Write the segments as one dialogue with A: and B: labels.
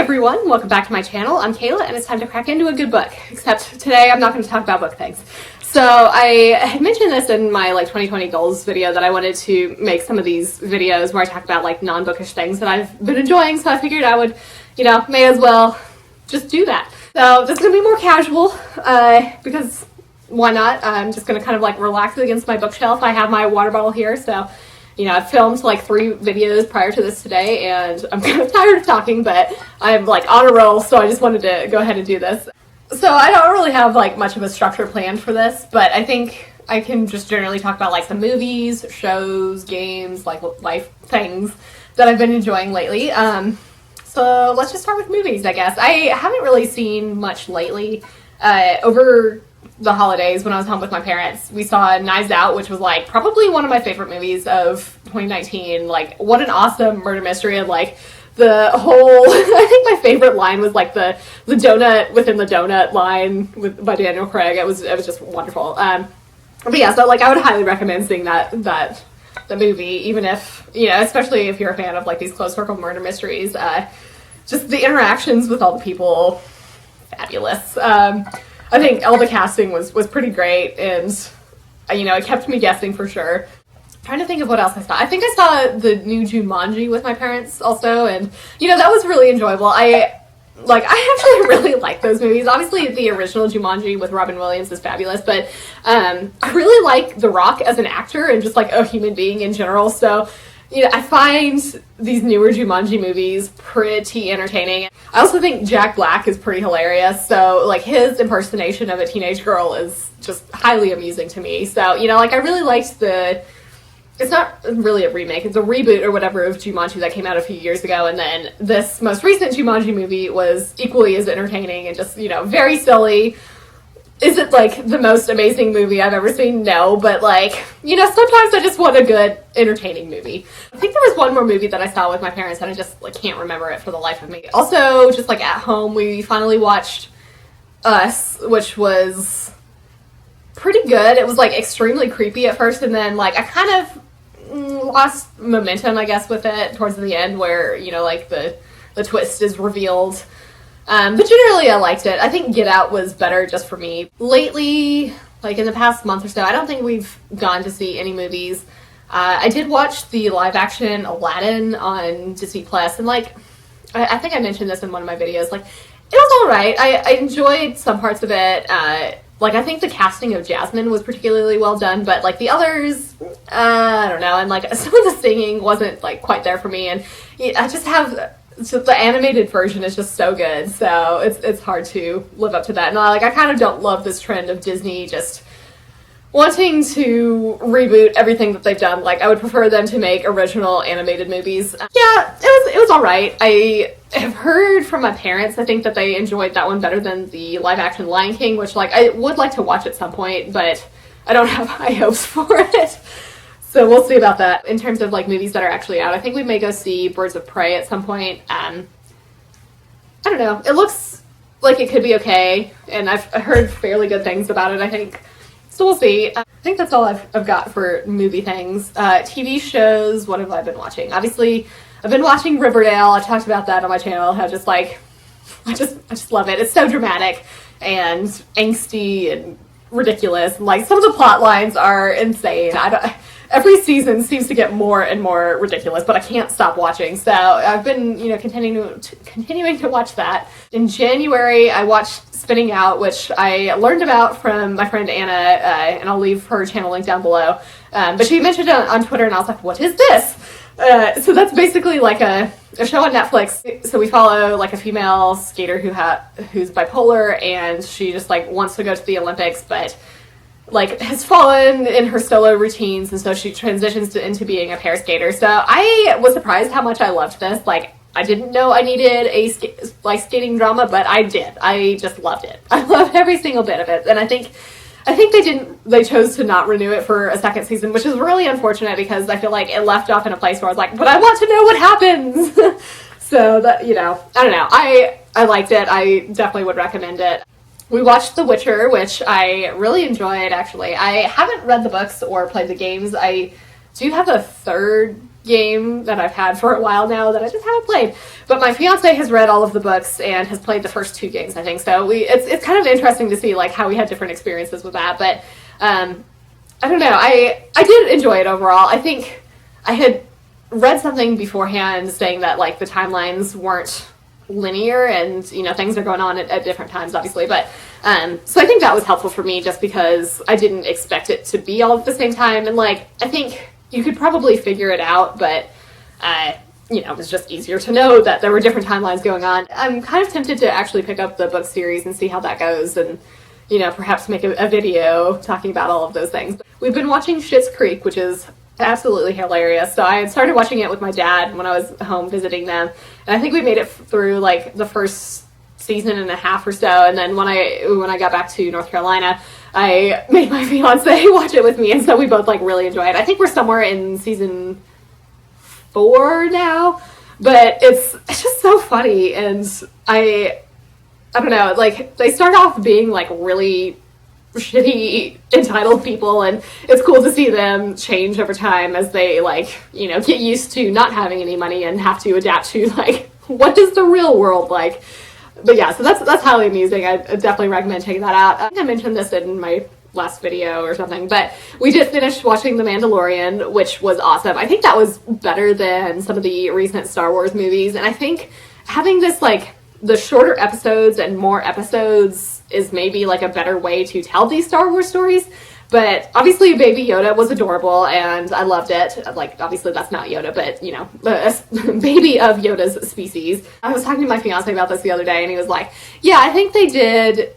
A: everyone, welcome back to my channel. I'm Kayla and it's time to crack into a good book. Except today I'm not going to talk about book things. So I had mentioned this in my 2020 goals video that I wanted to make some of these videos where I talk about non-bookish things that I've been enjoying, so I figured I would, may as well just do that. So this is going to be more casual because why not? I'm just going to kind of relax against my bookshelf. I have my water bottle here, so I've filmed 3 videos prior to this today, and I'm kind of tired of talking, but I'm on a roll, so I just wanted to go ahead and do this. So I don't really have much of a structure planned for this, but I think I can just generally talk about some movies, shows, games, life things that I've been enjoying lately. So let's just start with movies, I guess. I haven't really seen much lately. Over the holidays when I was home with my parents, we saw Knives Out, which was probably one of my favorite movies of 2019. What an awesome murder mystery, and the whole I think my favorite line was the donut within the donut line by Daniel Craig. It was just wonderful. But yeah, so I would highly recommend seeing the movie, even if especially if you're a fan of these close circle murder mysteries. Just the interactions with all the people, fabulous. I think all the casting was pretty great, and it kept me guessing for sure. I'm trying to think of what else I saw. I think I saw the new Jumanji with my parents also, and that was really enjoyable. I actually really like those movies. Obviously the original Jumanji with Robin Williams is fabulous, but I really like The Rock as an actor and just a human being in general. So I find these newer Jumanji movies pretty entertaining. I also think Jack Black is pretty hilarious, so his impersonation of a teenage girl is just highly amusing to me. So I really liked it's not really a remake, it's a reboot or whatever of Jumanji that came out a few years ago, and then this most recent Jumanji movie was equally as entertaining and just very silly. Is it the most amazing movie I've ever seen? No, but sometimes I just want a good entertaining movie. I think there was one more movie that I saw with my parents and I just can't remember it for the life of me. Also, just at home, we finally watched Us, which was pretty good. It was extremely creepy at first, and then I kind of lost momentum, I guess, with it towards the end where the twist is revealed. But generally I liked it. I think Get Out was better just for me. Lately, in the past month or so, I don't think we've gone to see any movies. I did watch the live-action Aladdin on Disney Plus, and I think I mentioned this in one of my videos, it was alright. I enjoyed some parts of it. I think the casting of Jasmine was particularly well done, but the others, I don't know, and some of the singing wasn't quite there for me, and I just have... So the animated version is just so good, so it's hard to live up to that. And I kind of don't love this trend of Disney just wanting to reboot everything that they've done. I would prefer them to make original animated movies. Yeah, it was all right. I have heard from my parents, I think that they enjoyed that one better than the live action Lion King, which I would like to watch at some point, but I don't have high hopes for it. So we'll see about that. In terms of movies that are actually out, I think we may go see Birds of Prey at some point. I don't know. It looks like it could be okay, and I've heard fairly good things about it, I think. So we'll see. I think that's all I've got for movie things. TV shows, what have I been watching? Obviously, I've been watching Riverdale. I talked about that on my channel. How just I just love it. It's so dramatic and angsty and ridiculous. And some of the plot lines are insane. Every season seems to get more and more ridiculous, but I can't stop watching. So I've been, continuing to watch that. In January, I watched Spinning Out, which I learned about from my friend Anna, and I'll leave her channel link down below. But she mentioned it on Twitter, and I was like, what is this? So that's basically a show on Netflix. So we follow a female skater who's bipolar, and she just wants to go to the Olympics, but has fallen in her solo routines, and so she transitions into being a pair skater. So I was surprised how much I loved this. I didn't know I needed a skating drama, but I did. I just loved it. I loved every single bit of it, and I think they chose to not renew it for a second season, which is really unfortunate because I feel it left off in a place where I was but I want to know what happens. So that, I don't know. I liked it. I definitely would recommend it. We watched The Witcher, which I really enjoyed, actually. I haven't read the books or played the games. I do have a third game that I've had for a while now that I just haven't played. But my fiance has read all of the books and has played the first 2 games, I think. So it's kind of interesting to see like how we had different experiences with that. But I don't know. I did enjoy it overall. I think I had read something beforehand saying that like the timelines weren't linear and, you know, things are going on at different times, obviously. But so I think that was helpful for me just because I didn't expect it to be all at the same time. And like, I think you could probably figure it out, but you know, it was just easier to know that there were different timelines going on. I'm kind of tempted to actually pick up the book series and see how that goes and, you know, perhaps make a video talking about all of those things. We've been watching Schitt's Creek, which is absolutely hilarious. So I had started watching it with my dad when I was home visiting them, and I think we made it through like the first season and a half or so, and then when I got back to North Carolina, I made my fiance watch it with me, and so we both like really enjoy it. I think we're somewhere in season 4 now, but it's just so funny, and I don't know, like they start off being like really shitty entitled people, and it's cool to see them change over time as they like, you know, get used to not having any money and have to adapt to like what is the real world like. But yeah, so that's highly amusing. I definitely recommend checking that out. I think I mentioned this in my last video or something, but we just finished watching The Mandalorian, which was awesome. I think that was better than some of the recent Star Wars movies, and I think having this like the shorter episodes and more episodes is maybe like a better way to tell these Star Wars stories. But obviously Baby Yoda was adorable and I loved it. Like, obviously that's not Yoda, but you know, a baby of Yoda's species. I was talking to my fiance about this the other day and he was like, yeah, I think they did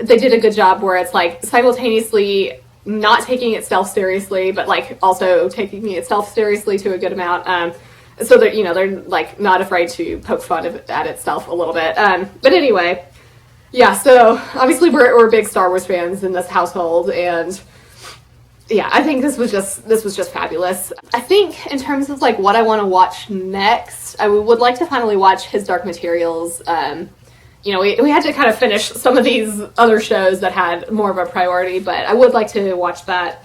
A: a good job where it's like simultaneously not taking itself seriously, but like also taking itself seriously to a good amount. So that, you know, they're like not afraid to poke fun at itself a little bit. But anyway, yeah, so obviously we're big Star Wars fans in this household, and yeah, I think this was just fabulous. I think in terms of like what I want to watch next, I would like to finally watch His Dark Materials. You know, we had to kind of finish some of these other shows that had more of a priority, but I would like to watch that.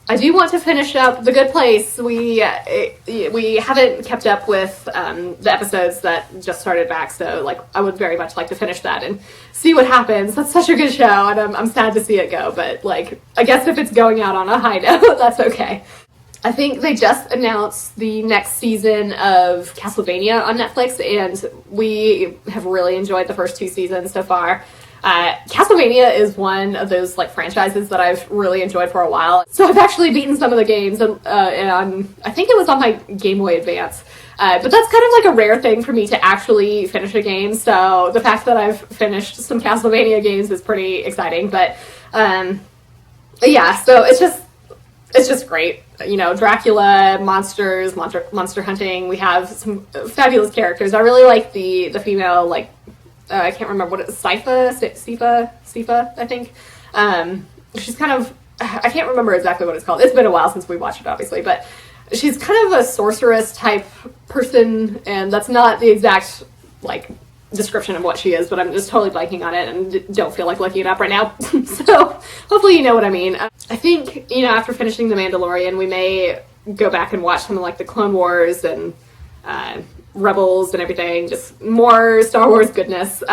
A: I do want to finish up The Good Place. We haven't kept up with the episodes that just started back, so like I would very much like to finish that and see what happens. That's such a good show, and I'm sad to see it go, but like I guess if it's going out on a high note, that's okay. I think they just announced the next season of Castlevania on Netflix, and we have really enjoyed the first 2 seasons so far. Castlevania is one of those like franchises that I've really enjoyed for a while. So I've actually beaten some of the games, and I think it was on my Game Boy Advance. But that's kind of like a rare thing for me to actually finish a game. So the fact that I've finished some Castlevania games is pretty exciting. But yeah, so it's just great. You know, Dracula, monsters, monster hunting. We have some fabulous characters. I really like the female, like, I can't remember what it is, Sifa, I think. She's kind of, I can't remember exactly what it's called. It's been a while since we watched it, obviously, but she's kind of a sorceress type person, and that's not the exact, like, description of what she is, but I'm just totally blanking on it and don't feel like looking it up right now. So hopefully you know what I mean. I think, you know, after finishing The Mandalorian, we may go back and watch some of like the Clone Wars and Rebels and everything, just more Star Wars goodness.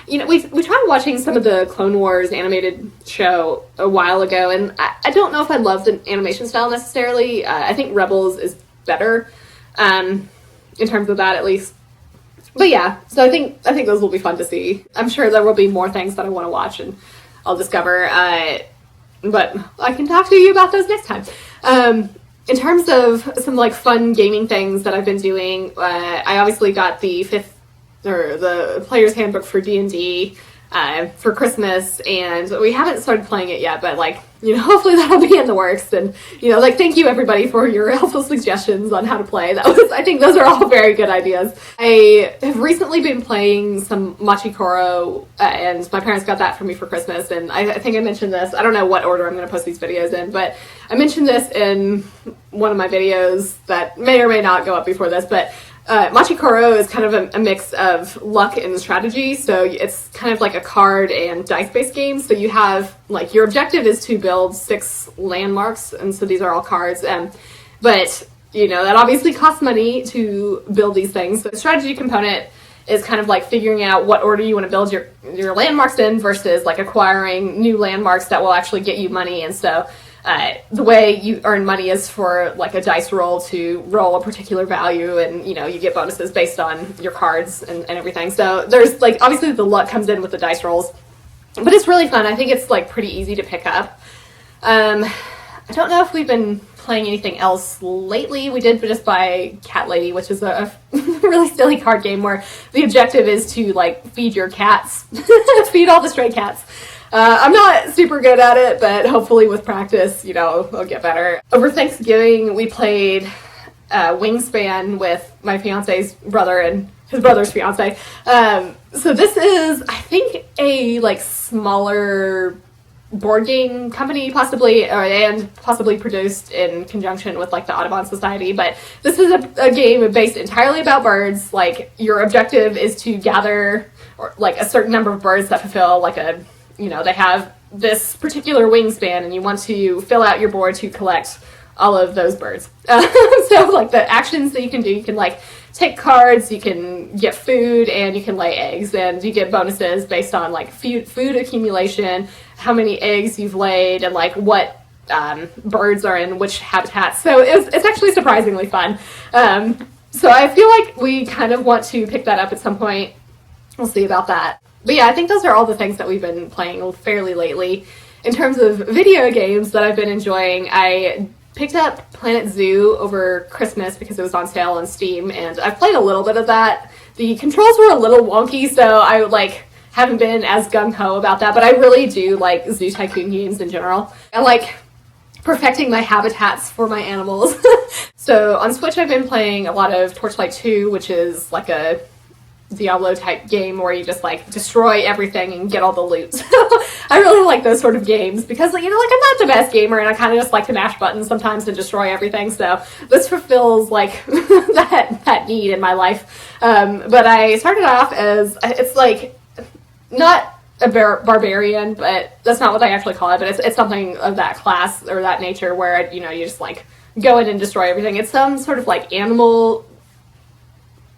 A: You know, we tried watching some of the Clone Wars animated show a while ago, and I don't know if I love the animation style necessarily. I think Rebels is better in terms of that, at least. But yeah, so I think those will be fun to see. I'm sure there will be more things that I want to watch and I'll discover, but I can talk to you about those next time. In terms of some like fun gaming things that I've been doing, I obviously got the Player's Handbook for D&D for Christmas, and we haven't started playing it yet, but like, you know, hopefully that'll be in the works. And, you know, like, thank you everybody for your helpful suggestions on how to play. I think those are all very good ideas. I have recently been playing some Machi Koro, and my parents got that for me for Christmas, and I think I mentioned this. I don't know what order I'm going to post these videos in, but I mentioned this in one of my videos that may or may not go up before this, but Machi Koro is kind of a mix of luck and strategy, so it's kind of like a card and dice-based game. So you have, like, your objective is to build 6 landmarks, and so these are all cards, but you know, that obviously costs money to build these things. So the strategy component is kind of like figuring out what order you want to build your landmarks in versus like acquiring new landmarks that will actually get you money. And so the way you earn money is for like a dice roll to roll a particular value, and you know, you get bonuses based on your cards and everything. So there's like, obviously the luck comes in with the dice rolls, but it's really fun. I think it's like pretty easy to pick up. I don't know if we've been playing anything else lately. We did just buy Cat Lady, which is a really silly card game where the objective is to like feed your cats, feed all the stray cats. I'm not super good at it, but hopefully with practice, you know, I'll get better. Over Thanksgiving, we played Wingspan with my fiance's brother and his brother's fiance. So this is, I think, a like smaller board game company possibly, and possibly produced in conjunction with like the Audubon Society, but this is a game based entirely about birds. Like your objective is to gather like a certain number of birds that fulfill like a, you know, they have this particular wingspan, and you want to fill out your board to collect all of those birds. So like the actions that you can do, you can like take cards, you can get food, and you can lay eggs, and you get bonuses based on like food accumulation, how many eggs you've laid, and like what birds are in which habitats. So it's actually surprisingly fun. So I feel like we kind of want to pick that up at some point. We'll see about that. But yeah, I think those are all the things that we've been playing fairly lately. In terms of video games that I've been enjoying, I picked up Planet Zoo over Christmas because it was on sale on Steam, and I've played a little bit of that. The controls were a little wonky, so I like haven't been as gung-ho about that, but I really do like Zoo Tycoon games in general. I like perfecting my habitats for my animals. So on Switch I've been playing a lot of Torchlight 2, which is like a Diablo type game where you just like destroy everything and get all the loot. I really like those sort of games because, you know, like I'm not the best gamer and I kind of just like to mash buttons sometimes and destroy everything. So this fulfills like that need in my life. But I started off as, it's like not a barbarian, but that's not what I actually call it. But it's something of that class or that nature where, you know, you just like go in and destroy everything. It's some sort of like animal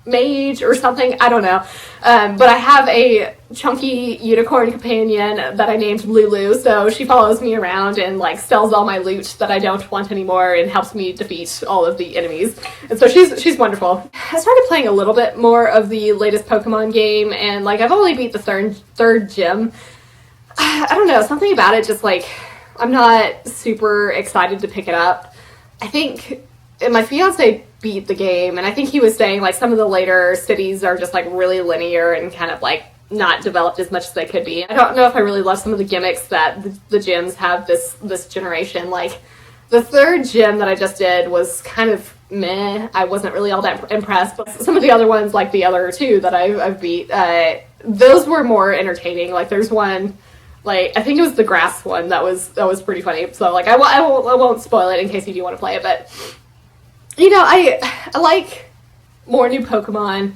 A: mage or something, I don't know. But I have a chunky unicorn companion that I named Lulu, so she follows me around and like sells all my loot that I don't want anymore and helps me defeat all of the enemies. And so she's wonderful. I started playing a little bit more of the latest Pokemon game, and like I've only beat the third gym. I don't know, something about it just like I'm not super excited to pick it up. I think my fiance beat the game, and I think he was saying like some of the later cities are just like really linear and kind of like not developed as much as they could be. I don't know if I really love some of the gimmicks that the gyms have this generation. Like the third gym that I just did was kind of meh. I wasn't really all that impressed, but some of the other ones, like the other two that I've beat, those were more entertaining. Like there's one, like I think it was the grass one that was pretty funny. So like I won't spoil it in case you do want to play it, but you know, I like more new Pokemon,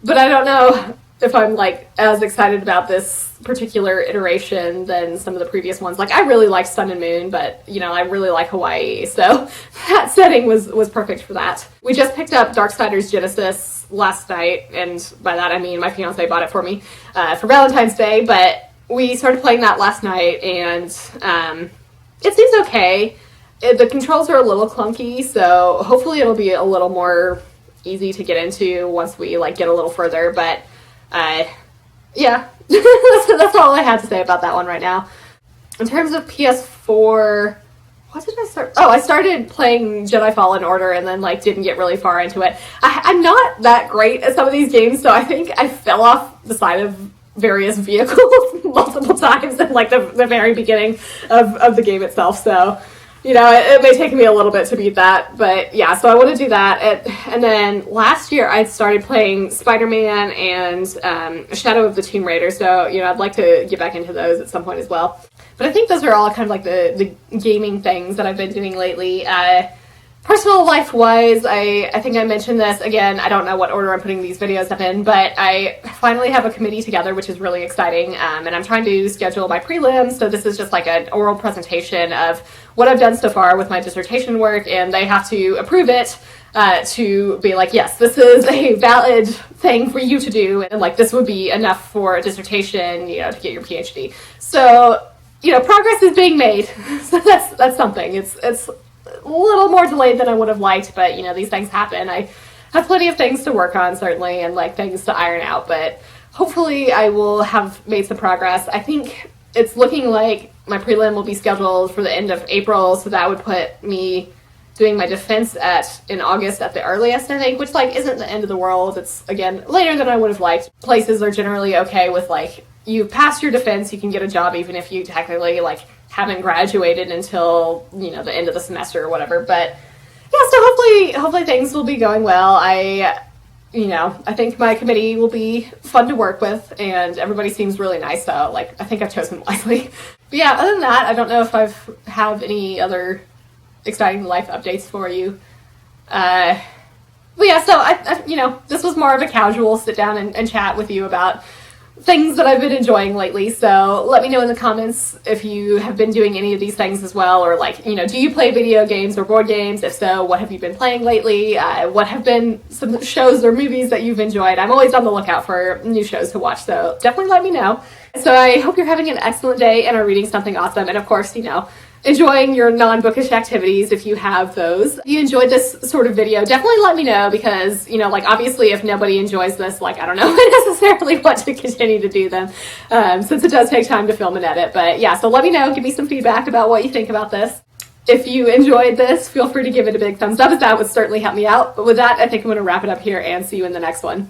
A: but I don't know if I'm like as excited about this particular iteration than some of the previous ones. Like I really like Sun and Moon, but you know, I really like Hawaii, so that setting was perfect for that. We just picked up Darksiders Genesis last night, and by that I mean my fiance bought it for me for Valentine's Day, but we started playing that last night, and it seems okay. The controls are a little clunky, so hopefully it'll be a little more easy to get into once we like get a little further, but yeah, that's all I have to say about that one right now. In terms of PS4, what did I start? Oh, I started playing Jedi Fallen Order and then like didn't get really far into it. I'm not that great at some of these games, so I think I fell off the side of various vehicles multiple times in like the very beginning of the game itself, so you know, it may take me a little bit to beat that, but yeah, so I want to do that. And then last year I started playing Spider-Man and Shadow of the Tomb Raider, so, you know, I'd like to get back into those at some point as well. But I think those are all kind of like the gaming things that I've been doing lately. Personal life wise, I think I mentioned this again. I don't know what order I'm putting these videos up in, but I finally have a committee together, which is really exciting. And I'm trying to schedule my prelims. So this is just like an oral presentation of what I've done so far with my dissertation work, and they have to approve it to be like, yes, this is a valid thing for you to do, and like this would be enough for a dissertation, you know, to get your PhD. So, you know, progress is being made. So that's something. It's a little more delayed than I would have liked, but you know, these things happen. I have plenty of things to work on, certainly, and like things to iron out, but hopefully I will have made some progress. I think it's looking like my prelim will be scheduled for the end of April, so that would put me doing my defense in August at the earliest, I think, which like isn't the end of the world. It's, again, later than I would have liked. Places are generally okay with like, you pass your defense, you can get a job even if you technically like haven't graduated until, you know, the end of the semester or whatever. But yeah, so hopefully things will be going well. I think my committee will be fun to work with, and everybody seems really nice, so like I think I've chosen wisely. But yeah, other than that, I don't know if I have any other exciting life updates for you. But yeah, so I this was more of a casual sit down and chat with you about things that I've been enjoying lately. So let me know in the comments if you have been doing any of these things as well, or like, you know, do you play video games or board games? If so, what have you been playing lately? What have been some shows or movies that you've enjoyed? I'm always on the lookout for new shows to watch, so definitely let me know. So I hope you're having an excellent day and are reading something awesome, and of course, you know, enjoying your non-bookish activities if you have those. If you enjoyed this sort of video, definitely let me know, because, you know, like obviously if nobody enjoys this, like I don't know necessarily what to continue to do them, since it does take time to film and edit. But yeah, so let me know, give me some feedback about what you think about this. If you enjoyed this, feel free to give it a big thumbs up, as that would certainly help me out. But with that, I think I'm going to wrap it up here and see you in the next one.